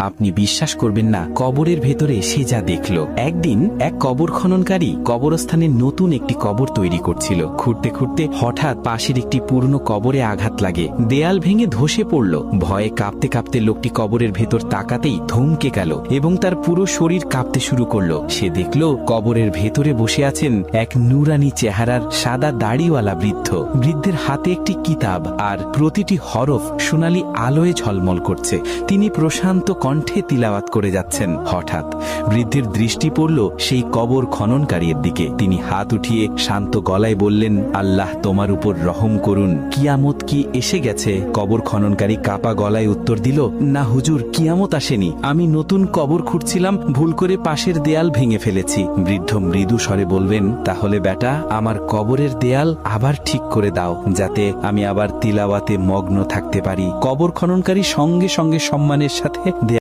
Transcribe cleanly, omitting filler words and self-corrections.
আপনি বিশ্বাস করবেন না কবরের ভেতরে সে যা দেখল। একদিন এক কবর খননকারী কবরস্থানে নতুন একটি কবর তৈরি করছিল। খুঁড়তে খুঁড়তে হঠাৎ পাশের একটি পুরনো কবরে আঘাত লাগে, দেয়াল ভেঙে ধসে পড়ল। ভয়ে কাঁপতে কাঁপতে লোকটি কবরের ভেতর তাকাতেই থমকে গেল এবং তার পুরো শরীর কাঁপতে শুরু করলো। সে দেখল কবরের ভেতরে বসে আছেন এক নুরানি চেহারার সাদা দাড়িওয়ালা বৃদ্ধ। বৃদ্ধের হাতে একটি কিতাব, আর প্রতিটি হরফ সোনালী আলোয় ঝলমল করছে। তিনি প্রশান্ত কণ্ঠে তিলাওয়াত করে যাচ্ছেন। হঠাৎ বৃদ্ধের দৃষ্টি পড়ল সেই কবর খননকারীর দিকে। তিনি হাত উঠিয়ে শান্ত গলায় বললেন, আল্লাহ তোমার উপর রহম করুন, কিয়ামত কি এসে গেছে? কবর খননকারী কাপা গলায় উত্তর দিল, না হুজুর, কিয়ামত আসেনি। আমি নতুন কবর খুঁড়ছিলাম, ভুল করে পাশের দেয়াল ভেঙে ফেলেছি। বৃদ্ধ মৃদু স্বরে বলবেন, তাহলে বেটা, আমার কবরের দেয়াল আবার ঠিক করে দাও, যাতে আমি আবার তিলাওয়াতে মগ্ন থাকতে পারি। কবর খননকারী সঙ্গে সঙ্গে সম্মানের সাথে